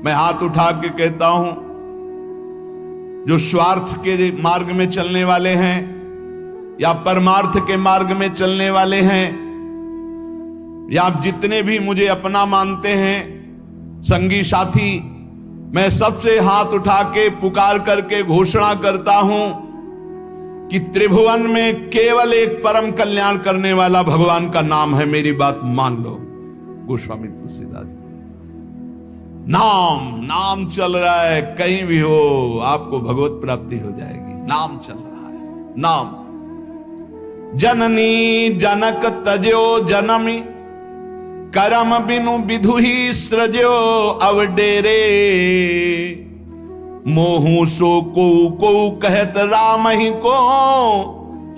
मैं हाथ उठा के कहता हूं, जो स्वार्थ के मार्ग में चलने वाले हैं या परमार्थ के मार्ग में चलने वाले हैं, या आप जितने भी मुझे अपना मानते हैं संगी साथी, मैं सबसे हाथ उठा के पुकार करके घोषणा करता हूं कि त्रिभुवन में केवल एक परम कल्याण करने वाला भगवान का नाम है। मेरी बात मान लो गोस्वामी तुलसीदास जी। नाम चल रहा है, कहीं भी हो आपको भगवत प्राप्ति हो जाएगी। नाम चल रहा है, नाम। जननी जनक तजो जनमी, करम बिनु विधु ही सृजो अवडेरे। मोहू सो को कहत राम ही को,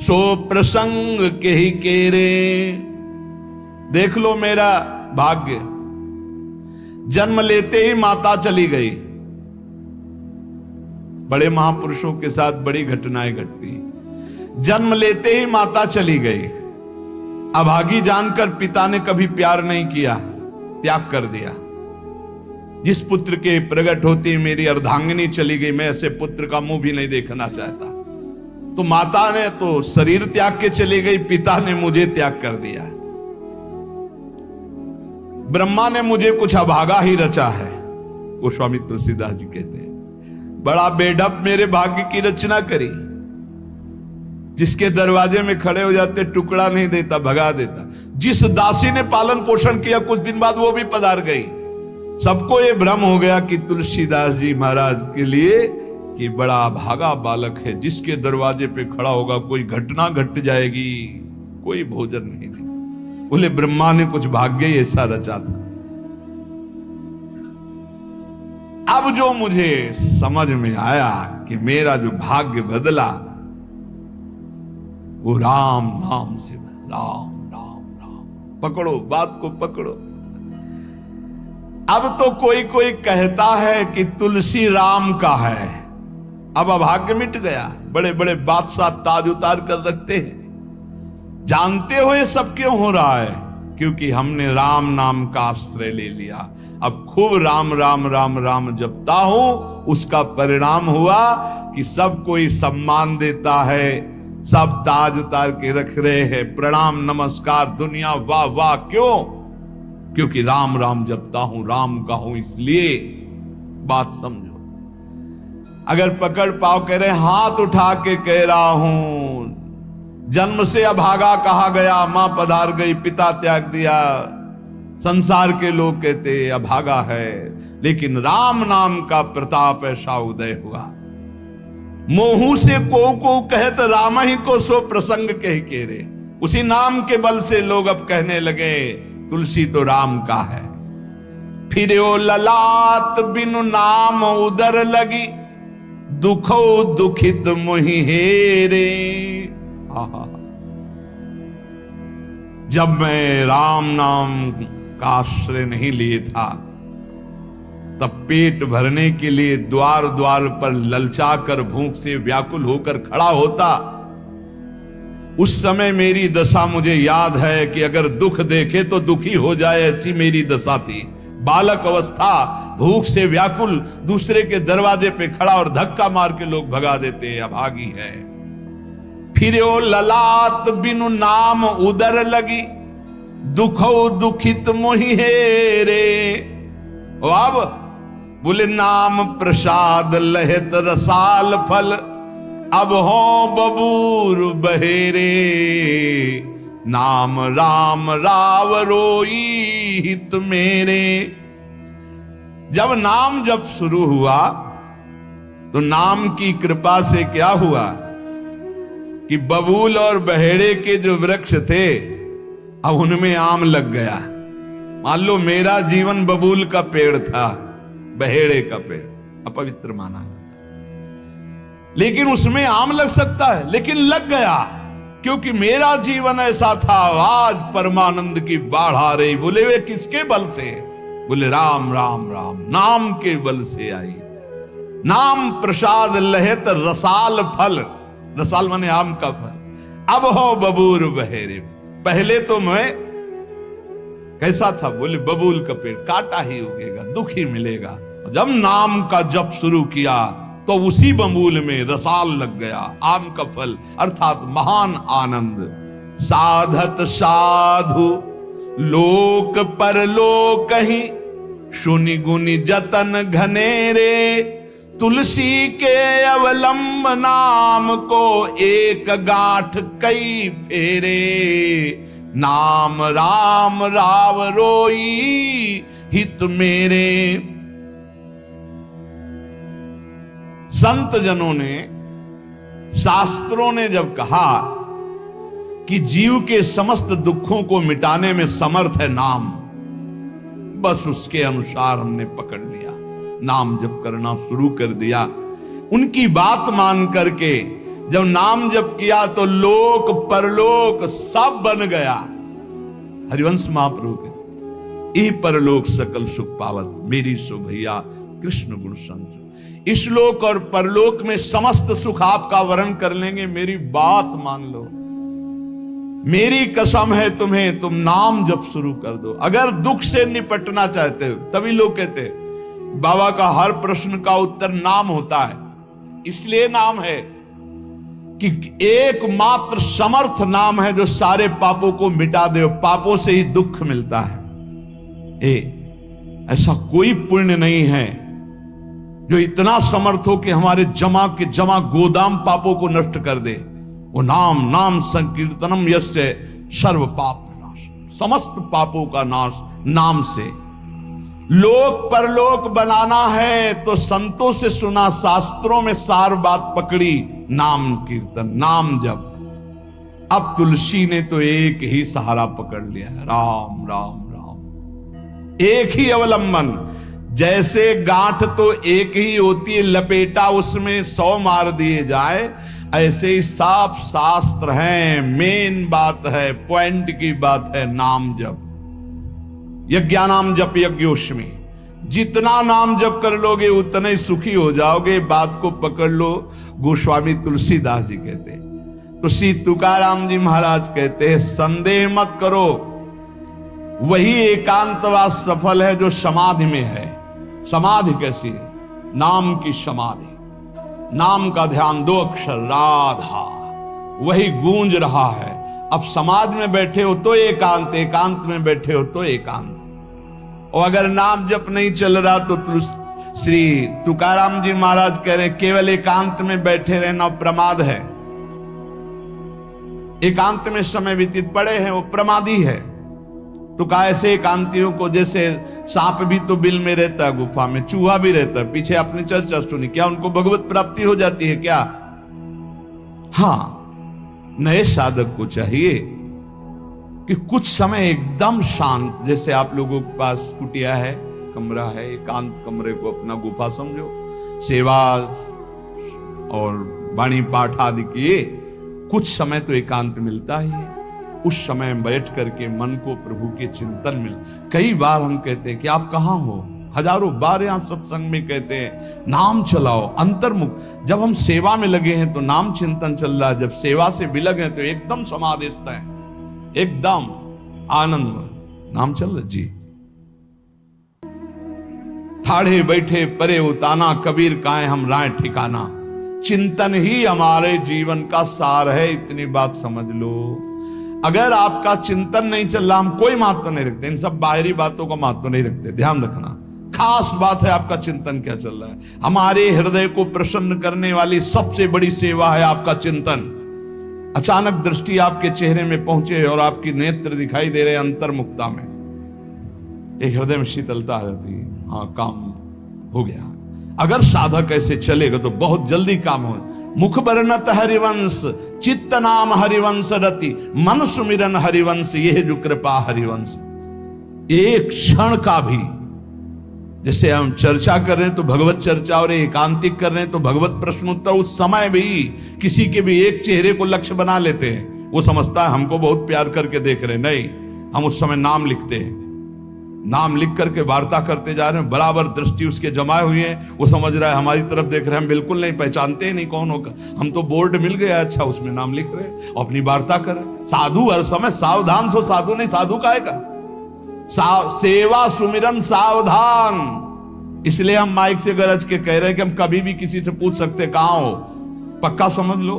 सो प्रसंग के ही केरे। देख लो मेरा भाग्य, जन्म लेते ही माता चली गई। बड़े महापुरुषों के साथ बड़ी घटनाएं घटती। जन्म लेते ही माता चली गई। अभागी जानकर पिता ने कभी प्यार नहीं किया, त्याग कर दिया। जिस पुत्र के प्रकट होती मेरी अर्धांगिनी चली गई, मैं ऐसे पुत्र का मुंह भी नहीं देखना चाहता। तो माता ने तो शरीर त्याग के चली गई, पिता ने मुझे त्याग कर दिया। ब्रह्मा ने मुझे कुछ अभागा ही रचा है, गोस्वामी तुलसीदास जी कहते हैं। बड़ा बेढप मेरे भाग्य की रचना करी। जिसके दरवाजे में खड़े हो जाते टुकड़ा नहीं देता, भगा देता। जिस दासी ने पालन पोषण किया, कुछ दिन बाद वो भी पधार गई। सबको ये भ्रम हो गया कि तुलसीदास जी महाराज के लिए कि बड़ा भागा बालक है, जिसके दरवाजे पे खड़ा होगा कोई घटना घट जाएगी, कोई भोजन नहीं देगा। बोले ब्रह्मा ने कुछ भाग्य ही ऐसा रचा था। अब जो मुझे समझ में आया कि मेरा जो भाग्य बदला वो राम नाम से। राम राम राम, पकड़ो बात को, पकड़ो। अब तो कोई कोई कहता है कि तुलसी राम का है। अब अभाग्य मिट गया। बड़े बड़े बादशाह ताज उतार कर रखते हैं। जानते हुए सब क्यों हो रहा है? क्योंकि हमने राम नाम का आश्रय ले लिया। अब खूब राम राम राम राम जपता हूं, उसका परिणाम हुआ कि सब कोई सम्मान देता है, सब ताज उतार के रख रहे हैं, प्रणाम नमस्कार, दुनिया वाह वाह। क्यों? क्योंकि राम राम जपता हूं, राम का हूं। इसलिए बात समझो। अगर पकड़ पाओ, कह रहे हाथ उठा के कह रहा हूं, जन्म से अभागा कहा गया, मां पधार गई, पिता त्याग दिया। संसार के लोग कहते अभागा है, लेकिन राम नाम का प्रताप ऐसा उदय हुआ। मोहू से को कहत राम ही को, सो प्रसंग कह के रे। उसी नाम के बल से लोग अब कहने लगे तुलसी तो राम का है। फिर ओ ललाट बिनु नाम उदर लगी, दुखो दुखित मोहि हेरे। जब मैं राम नाम का आश्रय नहीं लिए था, तब पेट भरने के लिए द्वार द्वार पर ललचा कर भूख से व्याकुल होकर खड़ा होता। उस समय मेरी दशा मुझे याद है कि अगर दुख देखे तो दुखी हो जाए, ऐसी मेरी दशा थी। बालक अवस्था, भूख से व्याकुल, दूसरे के दरवाजे पे खड़ा और धक्का मार के लोग भगा देते हैं, अभागी है। फिर ओ ललाट बिनु नाम उदर लगी, दुखो दुखित मोहि हेरे। अब बोले नाम प्रसाद लहत रसाल फल, अब हो बबूर बहेरे। नाम राम राव रोई हित मेरे। जब नाम जब शुरू हुआ तो नाम की कृपा से क्या हुआ कि बबूल और बहेड़े के जो वृक्ष थे, अब उनमें आम लग गया। मान लो मेरा जीवन बबूल का पेड़ था, बहेड़े का पेड़ अपवित्र माना, लेकिन उसमें आम लग सकता है, लेकिन लग गया क्योंकि मेरा जीवन ऐसा था। आज परमानंद की बाढ़ आ रही। बोले वे किसके बल से? बोले राम राम राम नाम के बल से आई। नाम प्रसाद लहत रसाल फल, रसाल माने आम का फल। अब हो बबूर बहेरे। पहले तो मैं कैसा था? बोले बबूल का पेड़, कांटा ही उगेगा, दुख ही मिलेगा। जब नाम का जप शुरू किया तो उसी बबूल में रसाल लग गया, आम का फल अर्थात महान आनंद। साधत साधु लोक परलोक ही, सुनि गुनि जतन घनेरे, तुलसी के अवलंब नाम को एक गांठ कई फेरे। नाम राम राव रोई हित मेरे। संत जनों ने, शास्त्रों ने जब कहा कि जीव के समस्त दुखों को मिटाने में समर्थ है नाम, बस उसके अनुसार हमने पकड़ लिया, नाम जप करना शुरू कर दिया। उनकी बात मान करके जब नाम जप किया तो लोक परलोक सब बन गया। हरिवंश महाप्रभु के ई परलोक सकल सुख पावत, मेरी सो भैया कृष्ण गुण संत। इस लोक और परलोक में समस्त सुख आपका वर्ण कर लेंगे, मेरी बात मान लो, मेरी कसम है तुम्हें, तुम नाम जप शुरू कर दो। अगर दुख से निपटना चाहते हो, तभी लोग कहते हैं बाबा का हर प्रश्न का उत्तर नाम होता है। इसलिए नाम है कि एकमात्र समर्थ नाम है जो सारे पापों को मिटा दे। पापों से ही दुख मिलता है। ऐसा कोई पुण्य नहीं है जो इतना समर्थ हो कि हमारे जमा के जमा गोदाम पापों को नष्ट कर दे। वो नाम, नाम संकीर्तनम यस्य सर्व पाप नाश, समस्त पापों का नाश नाम से। लोक परलोक बनाना है तो संतों से सुना, शास्त्रों में सार बात पकड़ी, नाम कीर्तन, नाम जप। अब तुलसी ने तो एक ही सहारा पकड़ लिया है, राम राम राम, एक ही अवलंबन। जैसे गांठ तो एक ही होती है, लपेटा उसमें 100 मार दिए जाए, ऐसे ही साफ शास्त्र हैं, मेन बात है, पॉइंट की बात है, नाम जप। यज्ञानाम जप यज्ञोष्मी, जितना नाम जप कर लोगे उतने ही सुखी हो जाओगे। बात को पकड़ लो। गोस्वामी तुलसीदास जी कहते हैं, तो श्री तुकाराम जी महाराज कहते हैं, संदेह मत करो, वही एकांतवास सफल है जो समाधि में है। समाधि कैसी है? नाम की समाधि, नाम का ध्यान, 2 अक्षर राधा, वही गूंज रहा है। अब समाज में बैठे हो तो एकांत, एकांत में बैठे हो तो एकांत। और अगर नाम जप नहीं चल रहा तो श्री तुकाराम जी महाराज कह रहे केवल एकांत में बैठे रहना प्रमाद है। एकांत में समय व्यतीत पड़े हैं वो प्रमादी है। तो कहा ऐसे एकांतियों को, जैसे सांप भी तो बिल में रहता है, गुफा में चूहा भी रहता है, पीछे आपने चर्चा सुनी, क्या उनको भगवत प्राप्ति हो जाती है क्या? हाँ, नए साधक को चाहिए कि कुछ समय एकदम शांत, जैसे आप लोगों के पास कुटिया है, कमरा है, एकांत कमरे को अपना गुफा समझो, सेवा और वाणी पाठ आदि किए, कुछ समय तो एकांत मिलता ही है। उस समय बैठ करके मन को प्रभु के चिंतन में, कई बार हम कहते हैं कि आप कहां हो, हजारों बार यहां सत्संग में कहते हैं नाम चलाओ, अंतर्मुख। जब हम सेवा में लगे हैं तो नाम चिंतन चल रहा है, जब सेवा से विलग है तो एकदम समाधिस्थ है, एकदम आनंद, नाम चल रहा जी। ठाड़े बैठे परे उताना, कबीर काहे हम राय ठिकाना, चिंतन ही हमारे जीवन का सार है, इतनी बात समझ लो। अगर आपका चिंतन नहीं चल रहा, हम कोई महत्व नहीं रखते, इन सब बाहरी बातों का महत्व नहीं रखते, ध्यान रखना। खास बात है आपका चिंतन क्या चल रहा है। हमारे हृदय को प्रसन्न करने वाली सबसे बड़ी सेवा है आपका चिंतन। अचानक दृष्टि आपके चेहरे में पहुंचे और आपकी नेत्र दिखाई दे रहे अंतर्मुखता में, एक हृदय में शीतलता आ जाती है, हाँ काम हो गया। अगर साधक ऐसे चलेगा तो बहुत जल्दी काम हो। मुख बरनत हरिवंश, चित्त नाम हरिवंश रति, मन सुमिरन हरिवंश, यह जो कृपा हरिवंश। एक क्षण का भी, जैसे हम चर्चा कर रहे हैं तो भगवत चर्चा और एकांतिक कर रहे हैं तो भगवत प्रश्नोत्तर, उस समय भी किसी के भी एक चेहरे को लक्ष्य बना लेते हैं, वो समझता है हमको बहुत प्यार करके देख रहे हैं। नहीं, हम उस समय नाम लिखते हैं, नाम लिख करके वार्ता करते जा रहे हैं, बराबर दृष्टि उसके जमाए हुए हैं, वो समझ रहा है हमारी तरफ देख रहे हैं, हम बिल्कुल नहीं पहचानते ही नहीं कौन होगा, हम तो बोर्ड मिल गया, अच्छा उसमें नाम लिख रहे हैं और अपनी वार्ता कर रहे हैं। साधु हर समय सावधान सो, साधु नहीं, साधु काहे का? सेवा सुमिरन सावधान, इसलिए हम माइक से गरज के कह रहे हैं कि हम कभी भी किसी से पूछ सकते कहां हो। पक्का समझ लो,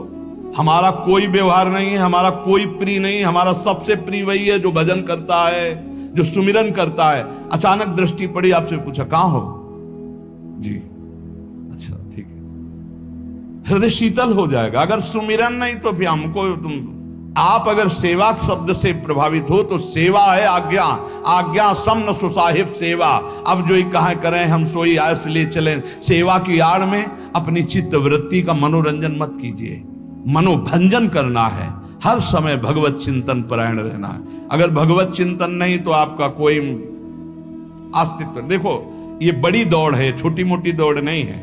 हमारा कोई व्यवहार नहीं है, हमारा कोई प्रिय नहीं, हमारा सबसे प्रिय वही है जो भजन करता है, जो सुमिरन करता है। अचानक दृष्टि पड़ी, आपसे पूछा कहां हो जी, अच्छा ठीक है, हृदय शीतल हो जाएगा। अगर सुमिरन नहीं तो फिर हमको आप अगर सेवा शब्द से प्रभावित हो तो सेवा है आज्ञा, आज्ञा समन सुसाहिब सेवा। अब जो ही कहा करें हम सोई आयस ले चलें। सेवा की आड़ में अपनी चित्त वृत्ति का मनोरंजन मत कीजिए, मनोभंजन करना है, हर समय भगवत चिंतन परायण रहना है। अगर भगवत चिंतन नहीं तो आपका कोई अस्तित्व, देखो ये बड़ी दौड़ है, छोटी मोटी दौड़ नहीं है,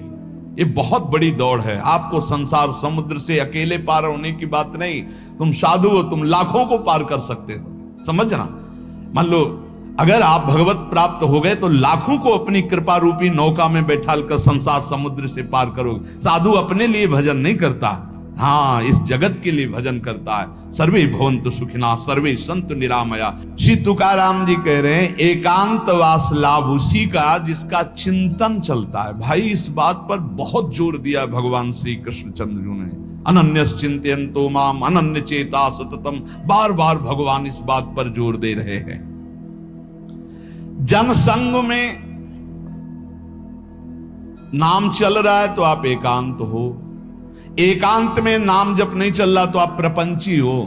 ये बहुत बड़ी दौड़ है। आपको संसार समुद्र से अकेले पार होने की बात नहीं, तुम साधु हो, तुम लाखों को पार कर सकते हो, समझना। मान लो अगर आप भगवत प्राप्त हो गए तो लाखों को अपनी कृपा रूपी नौका में बैठाल कर संसार समुद्र से पार करोगे। साधु अपने लिए भजन नहीं करता, हाँ इस जगत के लिए भजन करता है। सर्वे भवन्तु सुखिनः सर्वे सन्तु निरामया। श्री तुकाराम जी कह रहे हैं एकांतवास लाभ उसी का जिसका चिंतन चलता है। भाई इस बात पर बहुत जोर दिया भगवान श्री कृष्णचंद्र जी ने, अनन्यस चिंतयन्तो माम अनन्य चेता सततम। बार बार भगवान इस बात पर जोर दे रहे हैं। जनसंग में नाम चल रहा है तो आप एकांत हो, एकांत में नाम जब नहीं चल रहा तो आप प्रपंची हो।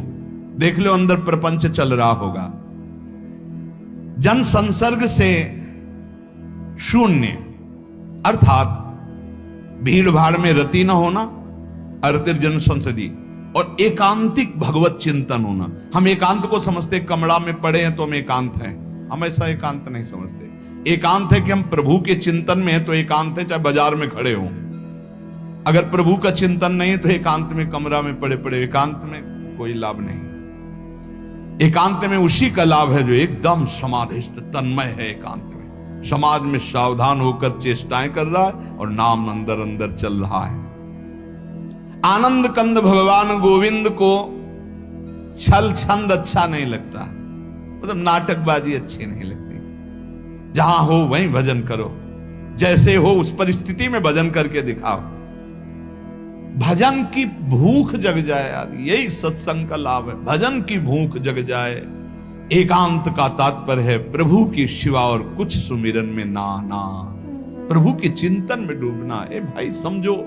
देख लो अंदर प्रपंच चल रहा होगा। जन संसर्ग से शून्य अर्थात भीड़ भाड़ में रति न होना, अर्तिर्जन संसदी, और एकांतिक भगवत चिंतन होना। हम एकांत को समझते कमरा में पड़े हैं तो हम एकांत हैं, हम ऐसा एकांत नहीं समझते। एकांत है कि हम प्रभु के चिंतन में है तो एकांत है, चाहे बाजार में खड़े हों। अगर प्रभु का चिंतन नहीं तो एकांत में कमरा में पड़े पड़े एकांत में कोई लाभ नहीं। एकांत में उसी का लाभ है जो एकदम समाधिस्थ तन्मय है। एकांत में समाज में सावधान होकर चेष्टाएं कर रहा है और नाम अंदर अंदर चल रहा है। आनंद कंद भगवान गोविंद को छल छंद अच्छा नहीं लगता, मतलब नाटकबाजी अच्छी नहीं लगती। जहां हो वहीं भजन करो, जैसे हो उस परिस्थिति में भजन करके दिखाओ। भजन की भूख जग जाए यार, यही सत्संग का लाभ है। भजन की भूख जग जाए। एकांत का तात्पर्य है प्रभु की शिवा और कुछ सुमिरन में ना, प्रभु के चिंतन में डूबना। ए भाई समझो,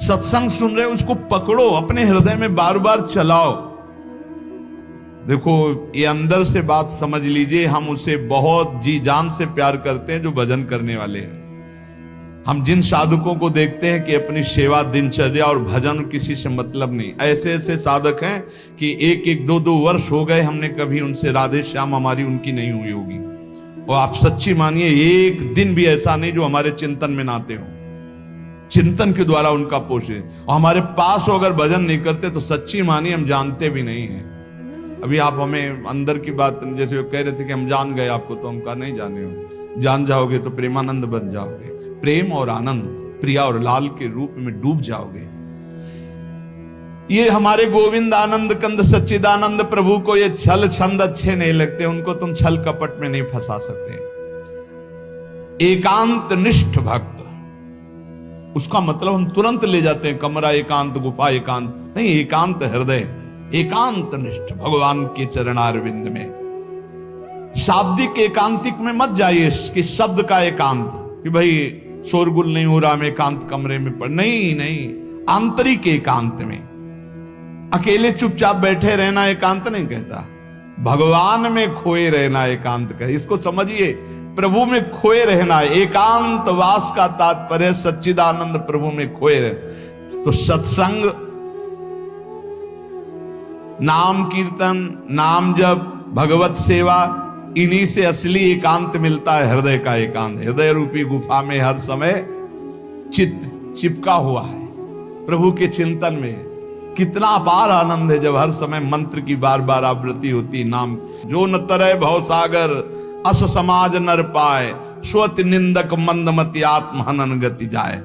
सत्संग सुन रहे हो उसको पकड़ो, अपने हृदय में बार बार चलाओ। देखो ये अंदर से बात समझ लीजिए, हम उसे बहुत जी जान से प्यार करते हैं जो भजन करने वाले हैं। हम जिन साधकों को देखते हैं कि अपनी सेवा दिनचर्या और भजन किसी से मतलब नहीं, ऐसे ऐसे साधक हैं कि एक एक दो दो वर्ष हो गए हमने कभी उनसे राधे श्याम हमारी उनकी नहीं हुई होगी। और आप सच्ची मानिए एक दिन भी ऐसा नहीं जो हमारे चिंतन में नाते हो, चिंतन के द्वारा उनका पोषे। और हमारे पास हो अगर भजन नहीं करते तो सच्ची मानिए हम जानते भी नहीं है। अभी आप हमें अंदर की बात, जैसे वो कह रहे थे कि हम जान गए आपको, तो हम कहा नहीं जाने हो। जान जाओगे तो प्रेमानंद बन जाओगे, प्रेम और आनंद प्रिया और लाल के रूप में डूब जाओगे। ये हमारे गोविंद आनंद कंद सच्चिदानंद प्रभु को ये छल छंद अच्छे नहीं लगते, उनको तुम छल कपट में नहीं फंसा सकते। एकांत निष्ठ भक्त, उसका मतलब हम तुरंत ले जाते हैं कमरा एकांत, गुफा एकांत नहीं, एकांत हृदय, एकांत निष्ठ भगवान के चरणारविंद में। शाब्दिक एकांतिक में मत जाइए कि शब्द का एकांत, कि भाई शोरगुल नहीं हो रहा, मैं एकांत कमरे में पड़, नहीं, आंतरिक एकांत में अकेले चुपचाप बैठे रहना एकांत नहीं कहता, भगवान में खोए रहना एकांत कहता। इसको समझिए, प्रभु में खोए रहना। एकांत वास का तात्पर्य सच्चिदानंद प्रभु में खोए रहे। तो सत्संग, नाम कीर्तन, नाम जप, भगवत सेवा, इन्हीं से असली एकांत मिलता है, हृदय का एकांत। हृदय रूपी गुफा में हर समय चित्त चिपका हुआ है प्रभु के चिंतन में। कितना अपार आनंद है जब हर समय मंत्र की बार बार आवृत्ति होती। नाम जो न तरय भव सागर अस समाज नर पाए, स्वत निंदक मंदमति आत्म हनन गति जाए।